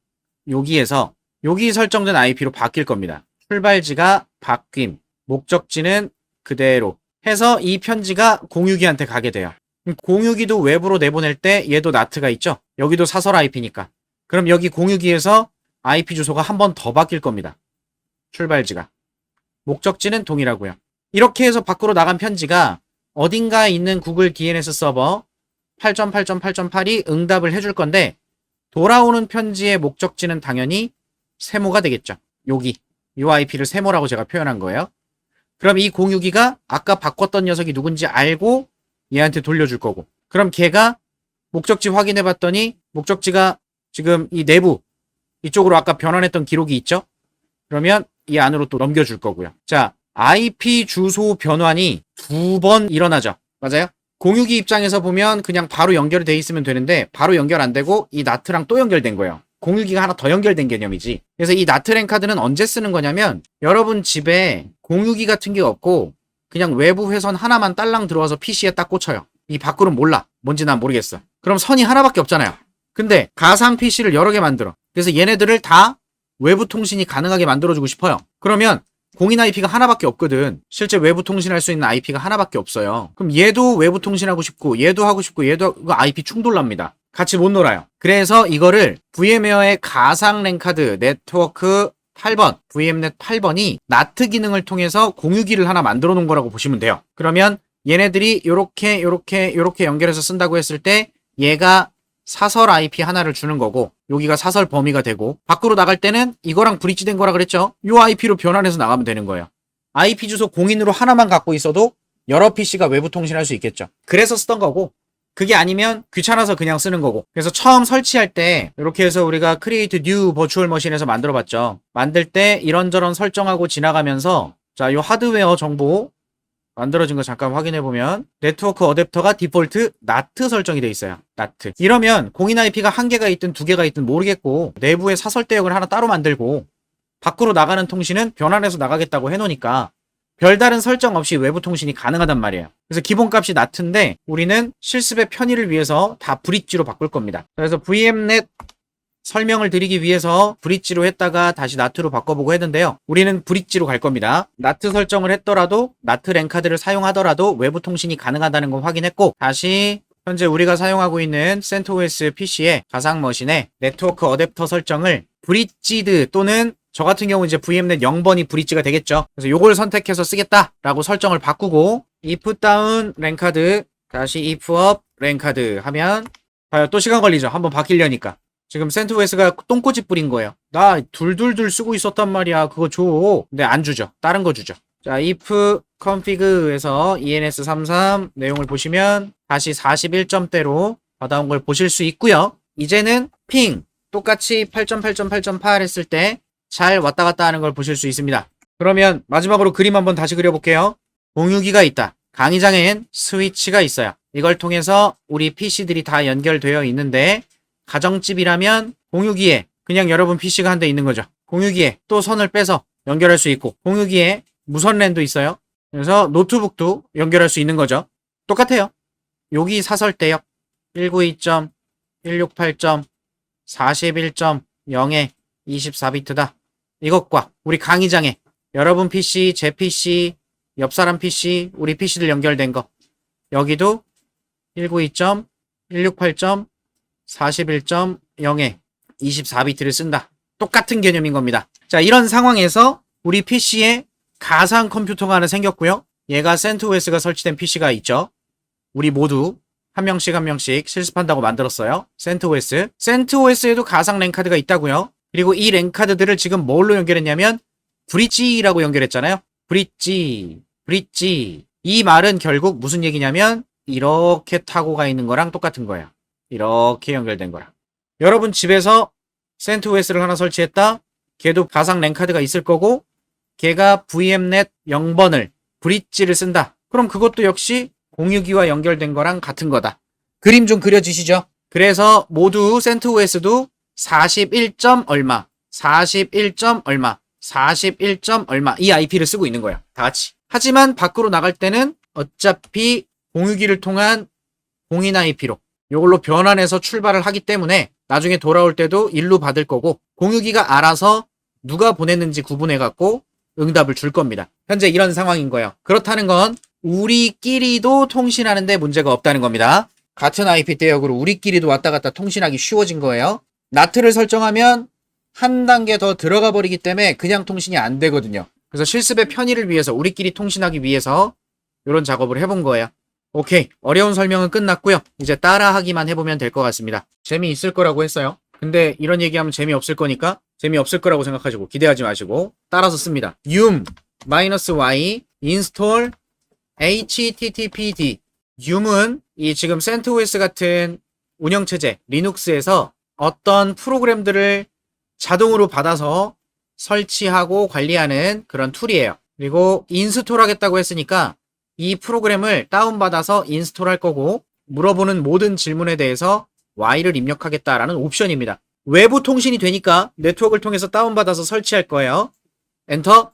여기에서 여기 설정된 IP로 바뀔 겁니다. 출발지가 바뀜, 목적지는 그대로 해서 이 편지가 공유기한테 가게 돼요. 공유기도 외부로 내보낼 때 얘도 나트가 있죠. 여기도 사설 IP니까. 그럼 여기 공유기에서 IP 주소가 한 번 더 바뀔 겁니다. 출발지가. 목적지는 동일하고요. 이렇게 해서 밖으로 나간 편지가 어딘가에 있는 구글 DNS 서버 8.8.8.8이 응답을 해줄 건데 돌아오는 편지의 목적지는 당연히 세모가 되겠죠. 여기. 이 IP를 세모라고 제가 표현한 거예요. 그럼 이 공유기가 아까 바꿨던 녀석이 누군지 알고 얘한테 돌려줄 거고. 그럼 걔가 목적지 확인해 봤더니 목적지가 지금 이 내부 이쪽으로 아까 변환했던 기록이 있죠? 그러면 이 안으로 또 넘겨줄 거고요. 자, IP 주소 변환이 2번 일어나죠. 맞아요? 공유기 입장에서 보면 그냥 바로 연결이 돼 있으면 되는데 바로 연결 안 되고 이 나트랑 또 연결된 거예요. 공유기가 하나 더 연결된 개념이지. 그래서 이 나트 랜카드는 언제 쓰는 거냐면 여러분 집에 공유기 같은 게 없고 그냥 외부 회선 하나만 딸랑 들어와서 PC에 딱 꽂혀요. 이 밖으로는 몰라. 뭔지 난 모르겠어. 그럼 선이 하나밖에 없잖아요. 근데 가상 PC를 여러 개 만들어. 그래서 얘네들을 다 외부 통신이 가능하게 만들어주고 싶어요. 그러면 공인 IP가 하나밖에 없거든. 실제 외부 통신할 수 있는 IP가 하나밖에 없어요. 그럼 얘도 외부 통신하고 싶고 얘도 하고 싶고 얘도 IP 충돌납니다. 같이 못 놀아요. 그래서 이거를 VMware의 가상 랜카드 네트워크 8번, VMnet 8번이 나트 기능을 통해서 공유기를 하나 만들어 놓은 거라고 보시면 돼요. 그러면 얘네들이 요렇게 연결해서 쓴다고 했을 때 얘가 사설 IP 하나를 주는 거고 여기가 사설 범위가 되고 밖으로 나갈 때는 이거랑 브릿지 된 거라 그랬죠. 요 IP로 변환해서 나가면 되는 거예요. IP 주소 공인으로 하나만 갖고 있어도 여러 PC가 외부 통신할 수 있겠죠. 그래서 쓰던 거고 그게 아니면 귀찮아서 그냥 쓰는 거고. 그래서 처음 설치할 때 이렇게 해서 우리가 Create New Virtual Machine에서 만들어 봤죠. 만들 때 이런저런 설정하고 지나가면서 자, 요 하드웨어 정보 만들어진 거 잠깐 확인해 보면 네트워크 어댑터가 디폴트 나트 설정이 돼 있어요. 나트. 이러면 공인 IP가 한 개가 있든 두 개가 있든 모르겠고 내부에 사설 대역을 하나 따로 만들고 밖으로 나가는 통신은 변환해서 나가겠다고 해놓으니까 별다른 설정 없이 외부 통신이 가능하단 말이에요. 그래서 기본값이 나트인데 우리는 실습의 편의를 위해서 다 브릿지로 바꿀 겁니다. 그래서 VMnet 설명을 드리기 위해서 브릿지로 했다가 다시 나트로 바꿔보고 했는데요. 우리는 브릿지로 갈 겁니다. 나트 설정을 했더라도 나트 랜카드를 사용하더라도 외부 통신이 가능하다는 걸 확인했고, 다시 현재 우리가 사용하고 있는 CentOS PC의 가상 머신에 네트워크 어댑터 설정을 브릿지드 또는 저 같은 경우 이제 VMnet 0번이 브릿지가 되겠죠. 그래서 요걸 선택해서 쓰겠다라고 설정을 바꾸고 if down 랜카드 다시 if up 랜카드 하면 봐요. 또 시간 걸리죠. 한번 바뀌려니까. 지금 CentOS가 똥꼬집 뿌린 거예요. 나 둘둘둘 쓰고 있었단 말이야. 그거 줘. 근데 안 주죠. 다른 거 주죠. 자, if config에서 ENS33 내용을 보시면 다시 41점대로 받아온 걸 보실 수 있고요. 이제는 핑 똑같이 8.8.8.8 했을 때 잘 왔다 갔다 하는 걸 보실 수 있습니다. 그러면 마지막으로 그림 한번 다시 그려볼게요. 공유기가 있다. 강의장엔 스위치가 있어요. 이걸 통해서 우리 PC들이 다 연결되어 있는데 가정집이라면 공유기에 그냥 여러분 PC가 한 대 있는 거죠. 공유기에 또 선을 빼서 연결할 수 있고 공유기에 무선 랜도 있어요. 그래서 노트북도 연결할 수 있는 거죠. 똑같아요. 여기 사설대역 192.168.41.0에 24비트다. 이것과 우리 강의장에 여러분 PC, 제 PC, 옆 사람 PC, 우리 PC들 연결된 거 여기도 192.168.41.0에 24비트를 쓴다. 똑같은 개념인 겁니다. 자, 이런 상황에서 우리 PC에 가상 컴퓨터가 하나 생겼고요. 얘가 CentOS가 설치된 PC가 있죠. 우리 모두 한 명씩 한 명씩 실습한다고 만들었어요. CentOS. CentOS에도 가상 랜카드가 있다고요. 그리고 이 랜카드들을 지금 뭘로 연결했냐면 브릿지라고 연결했잖아요. 브릿지. 이 말은 결국 무슨 얘기냐면 이렇게 타고 가 있는 거랑 똑같은 거예요. 이렇게 연결된 거랑. 여러분 집에서 CentOS를 하나 설치했다. 걔도 가상 랜카드가 있을 거고 걔가 VMnet 0번을 브릿지를 쓴다. 그럼 그것도 역시 공유기와 연결된 거랑 같은 거다. 그림 좀 그려지시죠? 그래서 모두 CentOS도 41. 얼마, 41. 얼마, 41. 얼마 이 IP를 쓰고 있는 거야. 다 같이. 하지만 밖으로 나갈 때는 어차피 공유기를 통한 공인 IP로 이걸로 변환해서 출발을 하기 때문에 나중에 돌아올 때도 일로 받을 거고 공유기가 알아서 누가 보냈는지 구분해갖고 응답을 줄 겁니다. 현재 이런 상황인 거예요. 그렇다는 건 우리끼리도 통신하는데 문제가 없다는 겁니다. 같은 IP 대역으로 우리끼리도 왔다 갔다 통신하기 쉬워진 거예요. 나트를 설정하면 한 단계 더 들어가 버리기 때문에 그냥 통신이 안 되거든요. 그래서 실습의 편의를 위해서 우리끼리 통신하기 위해서 이런 작업을 해본 거예요. 오케이. 어려운 설명은 끝났고요. 이제 따라하기만 해보면 될 것 같습니다. 재미있을 거라고 했어요. 근데 이런 얘기하면 재미없을 거니까 재미없을 거라고 생각하시고 기대하지 마시고 따라서 씁니다. yum-y install httpd yum은 이 지금 CentOS 같은 운영체제 리눅스에서 어떤 프로그램들을 자동으로 받아서 설치하고 관리하는 그런 툴이에요. 그리고 인스톨 하겠다고 했으니까 이 프로그램을 다운받아서 인스톨할 거고 물어보는 모든 질문에 대해서 Y를 입력하겠다라는 옵션입니다. 외부 통신이 되니까 네트워크를 통해서 다운받아서 설치할 거예요. 엔터.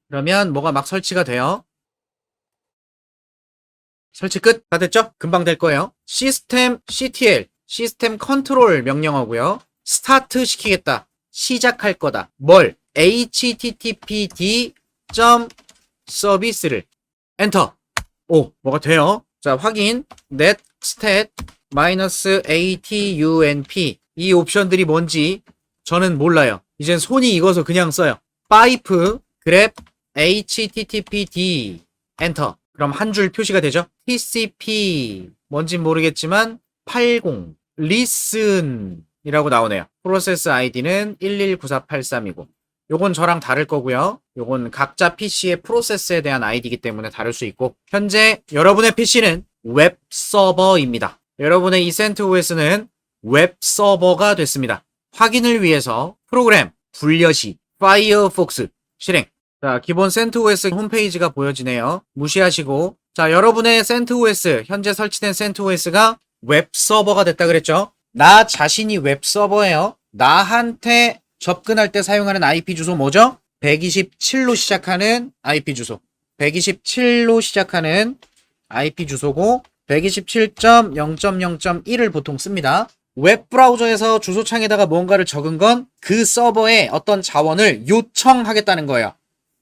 그러면 뭐가 막 설치가 돼요. 설치 끝. 다 됐죠? 금방 될 거예요. 시스템 CTL, 시스템 컨트롤 명령어고요. 스타트 시키겠다. 시작할 거다. 뭘? httpd. 서비스를 엔터. 오, 뭐가 돼요? 자, 확인. net stat -atunp 이 옵션들이 뭔지 저는 몰라요. 이젠 손이 익어서 그냥 써요. 파이프 grep httpd 엔터. 그럼 한 줄 표시가 되죠. tcp 뭔진 모르겠지만 80 listen 이라고 나오네요. 프로세스 아이디는 119483이고 요건 저랑 다를 거고요. 요건 각자 PC의 프로세스에 대한 아이디이기 때문에 다를 수 있고 현재 여러분의 PC는 웹 서버입니다. 여러분의 이 CentOS는 웹 서버가 됐습니다. 확인을 위해서 프로그램 분려시 파이어폭스 실행. 자, 기본 CentOS 홈페이지가 보여지네요. 무시하시고 자, 여러분의 CentOS 현재 설치된 CentOS가 웹 서버가 됐다 그랬죠. 나 자신이 웹 서버예요. 나한테 접근할 때 사용하는 IP 주소 뭐죠? 127로 시작하는 IP 주소. 127로 시작하는 IP 주소고 127.0.0.1을 보통 씁니다. 웹브라우저에서 주소창에다가 뭔가를 적은 건 그 서버에 어떤 자원을 요청하겠다는 거예요.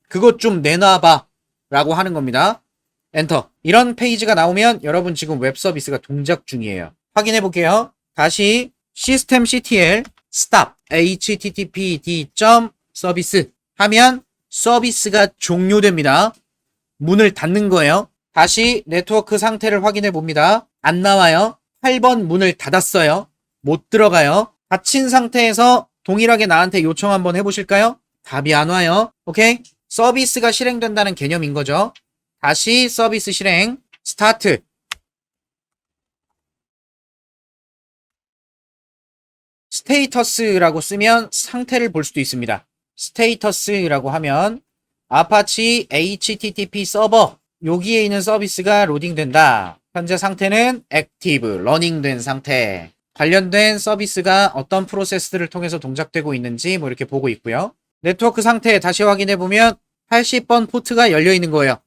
그것 좀 내놔봐 라고 하는 겁니다. 엔터. 이런 페이지가 나오면 여러분 지금 웹 서비스가 동작 중이에요. 확인해 볼게요. 다시 systemctl stop httpd.service 하면 서비스가 종료됩니다. 문을 닫는 거예요. 다시 네트워크 상태를 확인해 봅니다. 안 나와요. 8번 문을 닫았어요. 못 들어가요. 닫힌 상태에서 동일하게 나한테 요청 한번 해보실까요? 답이 안 와요. 오케이? 서비스가 실행된다는 개념인 거죠. 다시 서비스 실행 스타트. 스테이터스라고 쓰면 상태를 볼 수도 있습니다. 스테이터스라고 하면 아파치 HTTP 서버 여기에 있는 서비스가 로딩된다. 현재 상태는 액티브, 러닝된 상태. 관련된 서비스가 어떤 프로세스를 통해서 동작되고 있는지 뭐 이렇게 보고 있고요. 네트워크 상태 다시 확인해 보면 80번 포트가 열려 있는 거예요.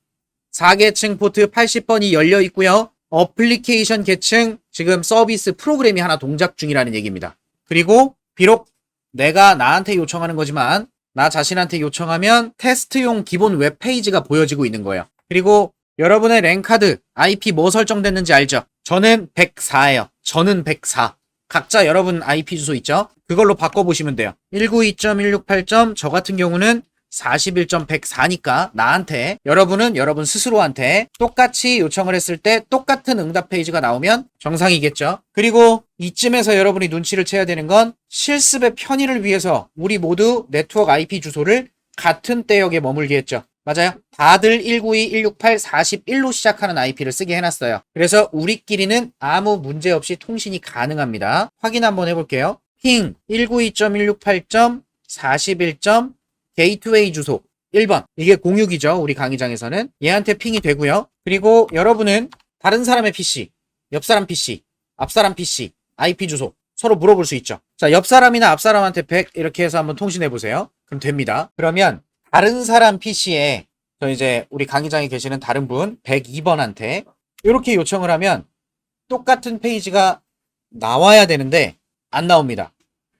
4계층 포트 80번이 열려 있고요. 어플리케이션 계층 지금 서비스 프로그램이 하나 동작 중이라는 얘기입니다. 그리고 비록 내가 나한테 요청하는 거지만 나 자신한테 요청하면 테스트용 기본 웹페이지가 보여지고 있는 거예요. 그리고 여러분의 랜카드 IP 뭐 설정됐는지 알죠? 저는 104예요. 저는 104. 각자 여러분 IP 주소 있죠? 그걸로 바꿔보시면 돼요. 192.168. 저 같은 경우는 41.104니까 나한테 여러분은 여러분 스스로한테 똑같이 요청을 했을 때 똑같은 응답 페이지가 나오면 정상이겠죠. 그리고 이쯤에서 여러분이 눈치를 채야 되는 건 실습의 편의를 위해서 우리 모두 네트워크 IP 주소를 같은 대역에 머물게 했죠. 맞아요. 다들 192.168.41로 시작하는 IP를 쓰게 해놨어요. 그래서 우리끼리는 아무 문제 없이 통신이 가능합니다. 확인 한번 해볼게요. 핑 192.168.41. 게이트웨이 주소 1번. 이게 공유기죠. 우리 강의장에서는. 얘한테 핑이 되고요. 그리고 여러분은 다른 사람의 PC, 옆 사람 PC, 앞 사람 PC, IP 주소 서로 물어볼 수 있죠. 자, 옆 사람이나 앞 사람한테 100 이렇게 해서 한번 통신해 보세요. 그럼 됩니다. 그러면 다른 사람 PC에 이제 우리 강의장에 계시는 다른 분 102번한테 이렇게 요청을 하면 똑같은 페이지가 나와야 되는데 안 나옵니다.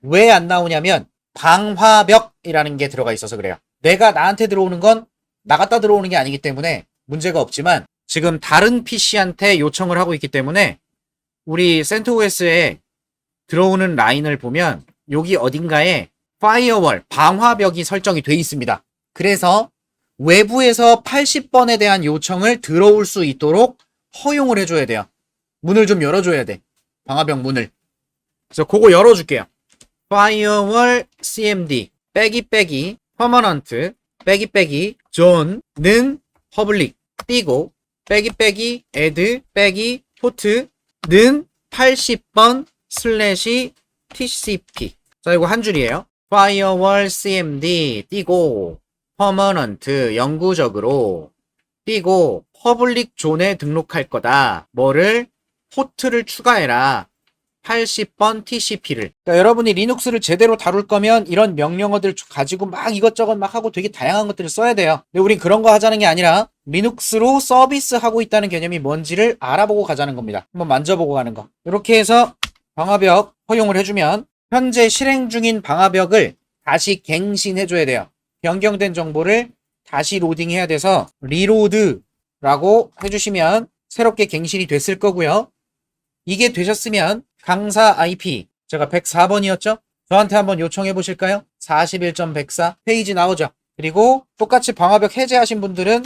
왜 안 나오냐면 방화벽이라는 게 들어가 있어서 그래요. 내가 나한테 들어오는 건 나갔다 들어오는 게 아니기 때문에 문제가 없지만 지금 다른 PC한테 요청을 하고 있기 때문에 우리 CentOS에 들어오는 라인을 보면 여기 어딘가에 파이어월, 방화벽이 설정이 돼 있습니다. 그래서 외부에서 80번에 대한 요청을 들어올 수 있도록 허용을 해줘야 돼요. 문을 좀 열어줘야 돼. 방화벽 문을. 그래서 그거 열어줄게요. firewall cmd 빼기 permanent 빼기 zone는 public 띄고 빼기 add 빼기 port는 80번 슬래시 tcp. 자, 이거 한 줄이에요. firewall cmd 띄고 permanent 영구적으로 띄고 public zone에 등록할 거다. 뭐를? 포트를 추가해라. 80번 TCP를. 그러니까 여러분이 리눅스를 제대로 다룰 거면 이런 명령어들 가지고 막 이것저것 막 하고 되게 다양한 것들을 써야 돼요. 근데 우린 그런 거 하자는 게 아니라 리눅스로 서비스 하고 있다는 개념이 뭔지를 알아보고 가자는 겁니다. 한번 만져보고 가는 거. 이렇게 해서 방화벽 허용을 해주면 현재 실행 중인 방화벽을 다시 갱신해줘야 돼요. 변경된 정보를 다시 로딩해야 돼서 리로드라고 해주시면 새롭게 갱신이 됐을 거고요. 이게 되셨으면 강사 IP 제가 104번이었죠? 저한테 한번 요청해 보실까요? 41.104 페이지 나오죠? 그리고 똑같이 방화벽 해제하신 분들은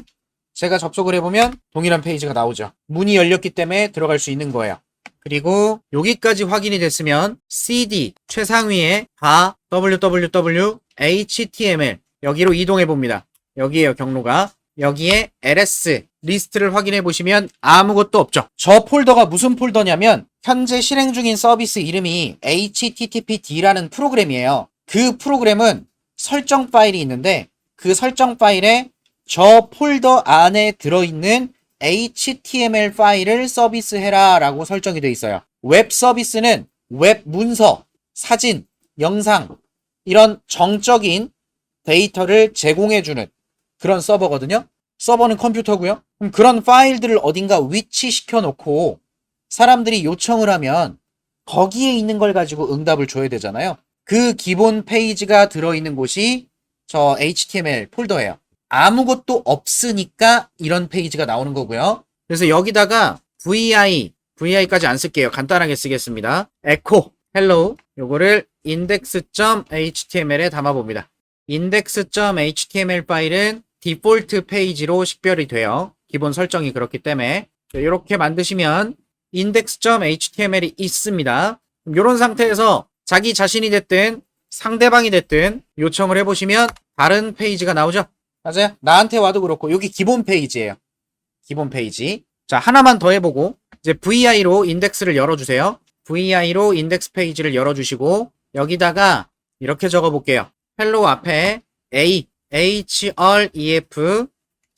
제가 접속을 해보면 동일한 페이지가 나오죠. 문이 열렸기 때문에 들어갈 수 있는 거예요. 그리고 여기까지 확인이 됐으면 CD 최상위에 다 www html 여기로 이동해 봅니다. 여기에요, 경로가. 여기에 ls 리스트를 확인해 보시면 아무것도 없죠. 저 폴더가 무슨 폴더냐면 현재 실행 중인 서비스 이름이 httpd라는 프로그램이에요. 그 프로그램은 설정 파일이 있는데 그 설정 파일에 저 폴더 안에 들어있는 HTML 파일을 서비스해라 라고 설정이 되어 있어요. 웹 서비스는 웹 문서, 사진, 영상 이런 정적인 데이터를 제공해주는 그런 서버거든요. 서버는 컴퓨터고요. 그럼 그런 파일들을 어딘가 위치시켜 놓고 사람들이 요청을 하면 거기에 있는 걸 가지고 응답을 줘야 되잖아요. 그 기본 페이지가 들어있는 곳이 저 HTML 폴더예요. 아무것도 없으니까 이런 페이지가 나오는 거고요. 그래서 여기다가 VI까지 안 쓸게요. 간단하게 쓰겠습니다. echo, hello 요거를 index.html에 담아봅니다. index.html 파일은 디폴트 페이지로 식별이 돼요. 기본 설정이 그렇기 때문에 이렇게 만드시면 index.html이 있습니다. 이런 상태에서 자기 자신이 됐든 상대방이 됐든 요청을 해보시면 다른 페이지가 나오죠. 맞아요. 나한테 와도 그렇고 여기 기본 페이지예요. 기본 페이지. 자, 하나만 더 해보고 이제 VI로 인덱스를 열어주세요. VI로 인덱스 페이지를 열어주시고 여기다가 이렇게 적어볼게요. hello 앞에 href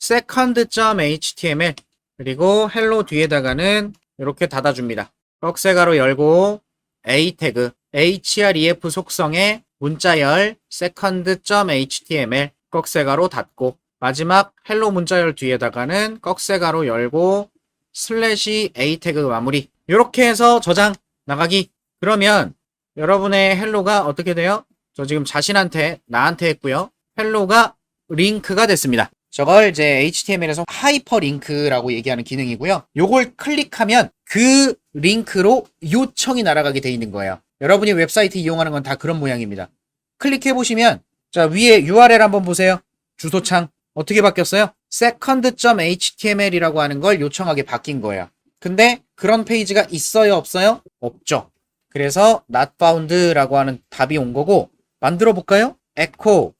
second.html 그리고 hello 뒤에다가는 이렇게 닫아줍니다. 꺽쇠가로 열고 a 태그 href 속성의 문자열 second.html 꺽쇠가로 닫고 마지막 hello 문자열 뒤에다가는 꺽쇠가로 열고 슬래시 a 태그 마무리. 이렇게 해서 저장 나가기. 그러면 여러분의 헬로가 어떻게 돼요? 저 지금 자신한테 나한테 했고요. 헬로가 링크가 됐습니다. 저걸 이제 HTML에서 하이퍼링크라고 얘기하는 기능이고요. 요걸 클릭하면 그 링크로 요청이 날아가게 돼 있는 거예요. 여러분이 웹사이트 이용하는 건 다 그런 모양입니다. 클릭해 보시면 자 위에 URL 한번 보세요. 주소창 어떻게 바뀌었어요? second.html이라고 하는 걸 요청하게 바뀐 거예요. 근데 그런 페이지가 있어요, 없어요? 없죠. 그래서 not found라고 하는 답이 온 거고 만들어 볼까요? echo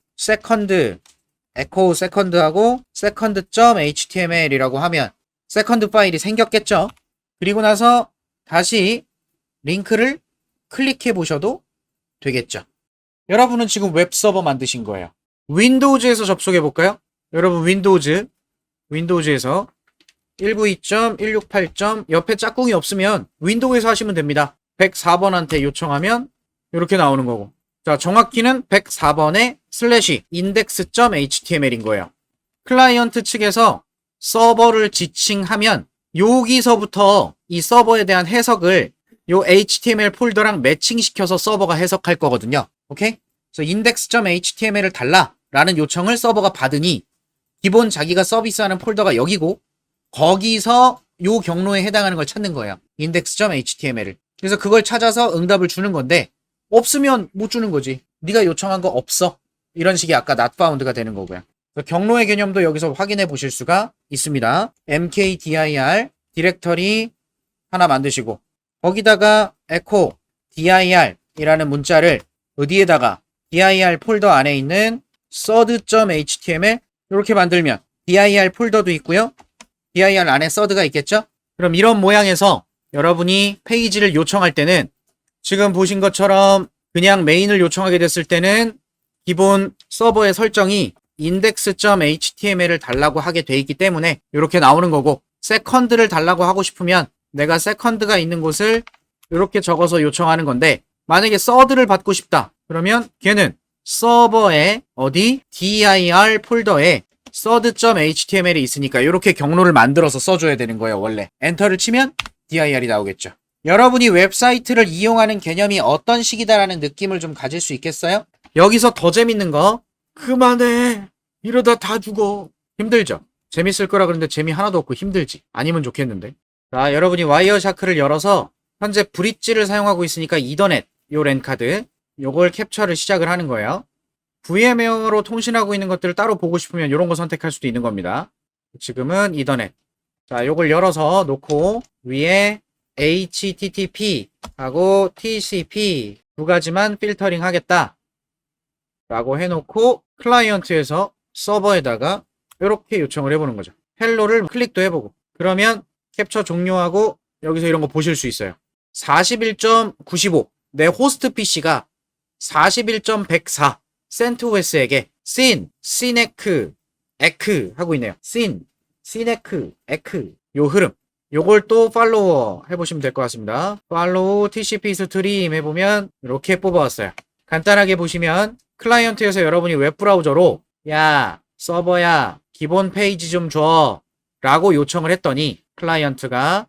second하고 second.html이라고 하면 second 파일이 생겼겠죠? 그리고 나서 다시 링크를 클릭해 보셔도 되겠죠. 여러분은 지금 웹서버 만드신 거예요. 윈도우즈에서 접속해 볼까요? 여러분 윈도우즈에서 192.168. 옆에 짝꿍이 없으면 윈도우에서 하시면 됩니다. 104번한테 요청하면 이렇게 나오는 거고 자 정확히는 104번에 슬래시 index.html인 거예요. 클라이언트 측에서 서버를 지칭하면 여기서부터 이 서버에 대한 해석을 요 HTML 폴더랑 매칭시켜서 서버가 해석할 거거든요. 오케이? 그래서 index.html을 달라라는 요청을 서버가 받으니 기본 자기가 서비스하는 폴더가 여기고 거기서 요 경로에 해당하는 걸 찾는 거예요. index.html을. 그래서 그걸 찾아서 응답을 주는 건데 없으면 못 주는 거지. 네가 요청한 거 없어. 이런 식이 아까 not found가 되는 거고요. 경로의 개념도 여기서 확인해 보실 수가 있습니다. mkdir 디렉터리 하나 만드시고 거기다가 echo dir 이라는 문자를 어디에다가 dir 폴더 안에 있는 third.html 이렇게 만들면 dir 폴더도 있고요. dir 안에 third가 있겠죠? 그럼 이런 모양에서 여러분이 페이지를 요청할 때는 지금 보신 것처럼 그냥 메인을 요청하게 됐을 때는 기본 서버의 설정이 index.html을 달라고 하게 돼 있기 때문에 이렇게 나오는 거고 second를 달라고 하고 싶으면 내가 second가 있는 곳을 이렇게 적어서 요청하는 건데 만약에 third를 받고 싶다 그러면 걔는 서버에 어디 dir 폴더에 third.html이 있으니까 이렇게 경로를 만들어서 써줘야 되는 거예요. 원래 엔터를 치면 dir이 나오겠죠. 여러분이 웹사이트를 이용하는 개념이 어떤 식이다라는 느낌을 좀 가질 수 있겠어요? 여기서 더 재밌는 거 그만해 이러다 다 죽어. 힘들죠? 재밌을 거라 그러는데 재미 하나도 없고 힘들지. 아니면 좋겠는데. 자, 여러분이 와이어샤크를 열어서 현재 브릿지를 사용하고 있으니까 이더넷 요 랜카드 요걸 캡처를 시작을 하는 거예요. VMware로 통신하고 있는 것들을 따로 보고 싶으면 이런 거 선택할 수도 있는 겁니다. 지금은 이더넷. 자, 요걸 열어서 놓고 위에 HTTP 하고 TCP 두 가지만 필터링 하겠다 라고 해놓고 클라이언트에서 서버에다가 이렇게 요청을 해보는 거죠. 헬로를 클릭도 해보고 그러면 캡처 종료하고 여기서 이런 거 보실 수 있어요. 41.95 내 호스트 PC가 41.104 센트오스에게 시네크 에크 하고 있네요. 시네크 에크 요 흐름 요걸 또 팔로워 해보시면 될 것 같습니다. 팔로우 TCP 스트림 해보면 이렇게 뽑아왔어요. 간단하게 보시면 클라이언트에서 여러분이 웹브라우저로 야, 서버야, 기본 페이지 좀 줘. 라고 요청을 했더니 클라이언트가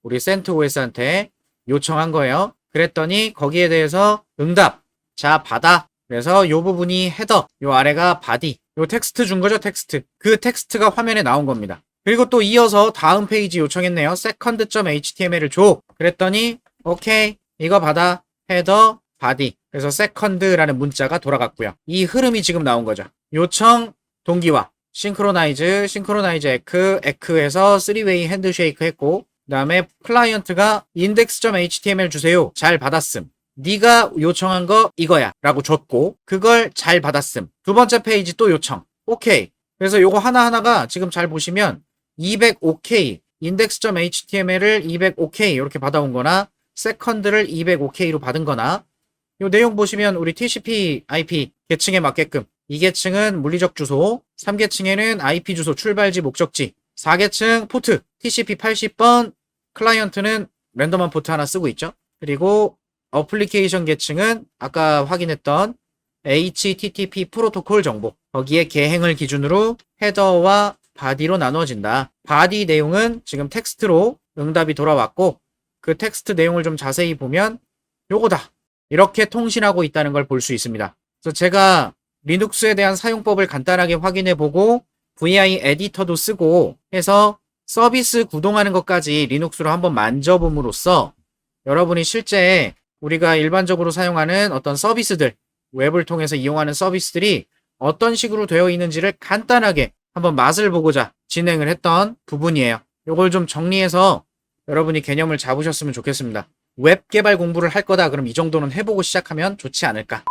우리 CentOS한테 요청한 거예요. 그랬더니 거기에 대해서 응답. 자, 받아. 그래서 요 부분이 헤더, 요 아래가 바디. 요 텍스트 준 거죠, 텍스트. 그 텍스트가 화면에 나온 겁니다. 그리고 또 이어서 다음 페이지 요청했네요. second.html을 줘. 그랬더니 오케이, 이거 받아. 헤더, 바디. 그래서 second라는 문자가 돌아갔고요. 이 흐름이 지금 나온 거죠. 요청, 동기화. 싱크로나이즈, 에크에서 3웨이 핸드쉐이크 했고, 그 다음에 클라이언트가 index.html 주세요. 잘 받았음. 네가 요청한 거 이거야 라고 줬고, 그걸 잘 받았음. 두 번째 페이지 또 요청. 오케이. 그래서 요거 하나하나가 지금 잘 보시면 200OK, index.html을 200OK 이렇게 받아온 거나 second를 205K로 받은 거나, 요 내용 보시면 우리 TCP IP 계층에 맞게끔 2계층은 물리적 주소, 3계층에는 IP 주소 출발지 목적지, 4계층 포트 TCP 80번, 클라이언트는 랜덤한 포트 하나 쓰고 있죠. 그리고 어플리케이션 계층은 아까 확인했던 HTTP 프로토콜 정보, 거기에 계행을 기준으로 헤더와 바디로 나누어진다. 바디 내용은 지금 텍스트로 응답이 돌아왔고, 그 텍스트 내용을 좀 자세히 보면 요거다. 이렇게 통신하고 있다는 걸 볼 수 있습니다. 그래서 제가 리눅스에 대한 사용법을 간단하게 확인해보고 VI 에디터도 쓰고 해서 서비스 구동하는 것까지 리눅스로 한번 만져봄으로써 여러분이 실제 우리가 일반적으로 사용하는 어떤 서비스들, 웹을 통해서 이용하는 서비스들이 어떤 식으로 되어 있는지를 간단하게 한번 맛을 보고자 진행을 했던 부분이에요. 이걸 좀 정리해서 여러분이 개념을 잡으셨으면 좋겠습니다. 웹 개발 공부를 할 거다 그럼 이 정도는 해보고 시작하면 좋지 않을까.